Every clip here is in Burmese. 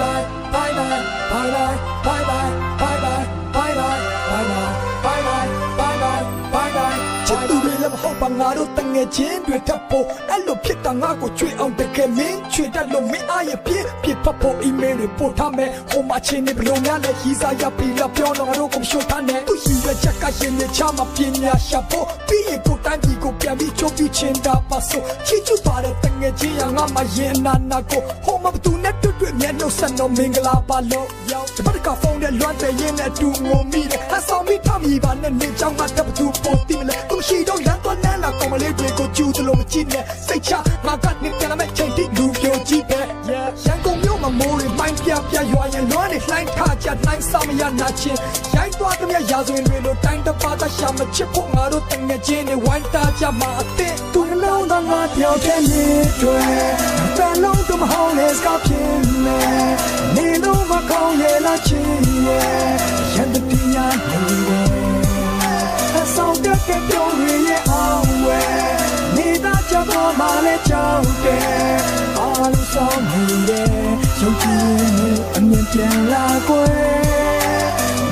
bye bye bye bye bye bye bye bye bye bye bye bye bye bye bye bye bye bye ချစ်သူတွေလည်းမဟုတ်ပါငါတို့တငယ်ချင်းတွေထပ်ဖို့အဲ့လိုဖြစ်တာငါကိုကြွေအောင်တကယ်မင်းချွေတတ်လို့မင်းအားရပြစ်ဖတ်ဖို့ email တွေပို့ထားမယ်ဟိုမှာချင်းနေဘလို့များလဲရီးစားရပြီးလာပြောတော့ငါတို့ကိုရှုတ်ထားနေသူရှိရချက်ကရှင်နေချမှာပညာရှာဖို့ပြီးရင်ကိုတန်းကြီးကိုပြန်ပြီးချိုးပြီးချင်းတာပါဆိုချစ်ချူပါတဲ့တငယ်ချင်းရငါမှရင်နာကိုဟိုမှာဘသူနဲ့တွေ့မျက်နှာဆက်တော့မင်္ဂလာပါလို့ရောက်တပတ်ကဖုန်းနဲ့လွှမ်းတဲ့ရင်နဲ့တူငုံမိတယ်ဟာဆောင်ပြီးထမိပါနဲ့နေချောင်းကတပ်သူပို့တိမလဲသူရှိတော့လမ်းသွားနဲ့လာကောင်မလေးတွေကိုကျူးသလိုမကြည့်နဲ့စိတ်ချငါကနေပြန်လာမဲ့ချိန်တိလူပြောကြည့်ပဲရန်ကုန်မြို့မှာမိုးတွေမိုင်းပြရွာရင်လွှမ်းနေလှိုင်းထားကြနိုင်ဆောင်မရနာချင်းရိုက်သွားတဲ့မြရာဇဝင်တွေလိုတိုင်းတစ်ပါးသာရှာမချစ်ဖို့ငါတို့တငယ်ချင်းတွေဝိုင်းတာကြမှာအစ်စ်သူနှလုံးသားငါတယောက်တည်းမြည်တွေတလုံးတော့မဟောင်းလေစကားဖြစ်နေနေလို့မကောင်းရဲ့လားချစ်ရဲ့ရန်တတရားနေတယ်အဆောင်တက်ပြောင်းရဲ့အောင်ဝဲနေတာကြတော့မှလည်းကြောက်တယ်အားလုံးဆောင်နေတယ်ရုပ်ကြည့်နေအမြင်ပြန်လာကွယ်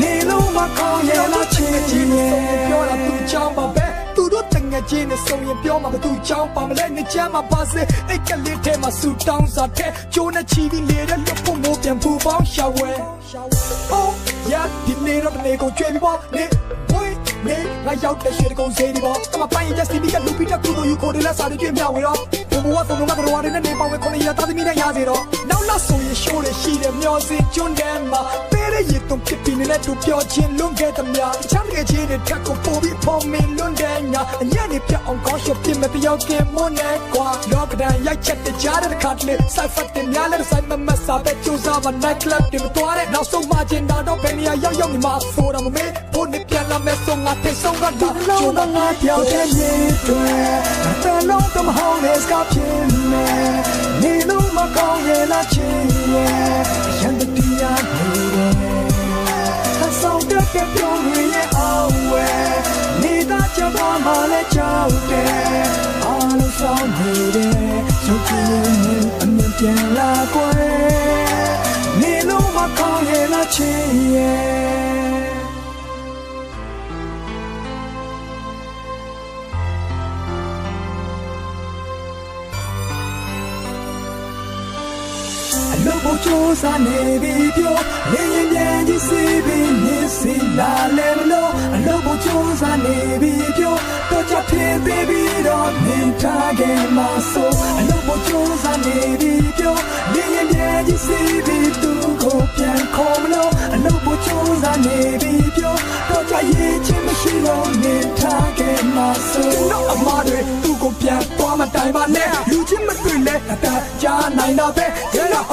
နေလို့မကောင်းရဲ့လားချစ်ရဲ့ပြောတာသူကြောင့်ပါပဲသူတို့တငယ်ချင်းနဲ့ဆုံရင်ပြောမှာဘသူကြောင့်ပါမလဲနေချမ်းမှာပါစေအဲ့ကလေးထဲမှာဆူတောင်းစားတဲ့ကျိုးနဲ့ချီပြီးလေတဲ့လွတ်ဖို့မိုးပြန်ဖူပေါင်းရှာဝဲ Oh yeah ဒီနေ့တော့နေကိုကြွေးပြီးပေါ့နေဝေးနေငါရောက်တဲ့ရွှေတကုံစေးဒီပေါ့ကမပိုင်ရင် just be ကလူပြီးတဲ့ကူတို့ယူကိုတွေလက်စားတွေကြွေးမြဝေတော့ဘုံဘဝဆုံးတော့ကတော့ဝါတွေနဲ့နေပေါင်းဝဲခေါင်းရတာသမီးနဲ့ရစေတော့နောက်လာဆိုရင်ရှိုးတွေရှိတယ်မျောစင်ကျွန်းထဲမှာပေးတဲ့ရည်တုံဖြစ်ပြီးနေတဲ့သူပြောချင်းလွန်ခဲ့သမျှချမ်းငယ်ချင်းတွေထက်ကိုပို့ပြီးပေါ်မင်းလွန်တဲ့ညာအညံ့နေပြအောင်ကောင်းရှုပ်ပြမဲ့တယောက်ကမွန်းနေကွာလောကဒန်ရိုက်ချက်တဲ့ကြားတဲ့ခါတလေစိုက်ဖတ်တဲ့များလဲစိုက်မမစားပဲကြိုးစားမ night club တွေမတော်တဲ့နောက်ဆုံးမှကျင်တာတော့ဘယ်နေရာရောက်နေမှာဆိုတော့မမေးဘုန်းနဲ့ပြန်လာမဲ့ဆုံးငါထိတ်ဆုံးကတာကျုံတော့ငါပြောတဲ့မြေတွေတလုံးတော့မဟောင်းလေစကားဖြစ်နေနေလို့မကောင်းရဲ့လားချစ်ရဲ့ရန်တတရားနေတယ်အဆောင်တက်ပြောင်းရဲ့အောင်ဝဲနေတာကြပါမှလည်းကြောက်တယ်အားလုံးဆောင်နေတယ်ရုပ်ကြည့်နေအမြင်ပြန်လာကွယ်နေလို့မကောင်းရဲ့လားချစ်ရဲ့လို့ဘချိုးစားနေပြီပြောလေရင်ပြန်ကြီးစီးပြီးမြင်စီလာလဲမလို့အလို့ဘချိုးစားနေပြီပြောတော့ချဖြစ်သေးပြီးတော့မြင်ထားခဲ့မှာဆိုအလို့ဘချိုးစားနေပြီပြောလေရင်ပြန်ကြီးစီးပြီးသူကိုပြန်ခေါ်မလို့အလို့ဘချိုးစားနေပြီပြောတော့ချရေးချင်းမရှိတော့မြင်ထားခဲ့မှာဆိုတော့အမားတွေသူကိုပြန်သွားမတိုင်ပါနဲ့လူချင်းမတွေ့လဲအတန်းကြားနိုင်တော့ပဲ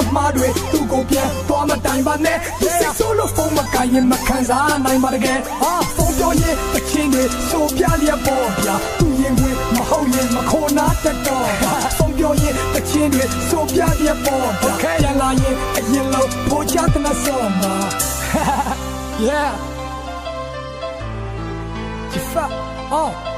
အမားတွေသူကိုပြန်သွားမတိုင်ပါနဲ့ဒီစိတ်ဆိုးလို့ဖုန်းမကိုင်ရင်မခံစားနိုင်ပါတကယ်ဟာဖုန်းပြောရင်တချင်းတွေဆိုပြလျက်ပေါ်ပြသူရင်ဝင်မဟုတ်ရင်မခေါ်နာတတ်တော့ဖုန်းပြောရင်တချင်းတွေဆိုပြလျက်ပေါ်ပြပြန်လာရင်အရင်လို့ပိုချတဲ့နဆောမှာ yeah ချစ်ဖတ်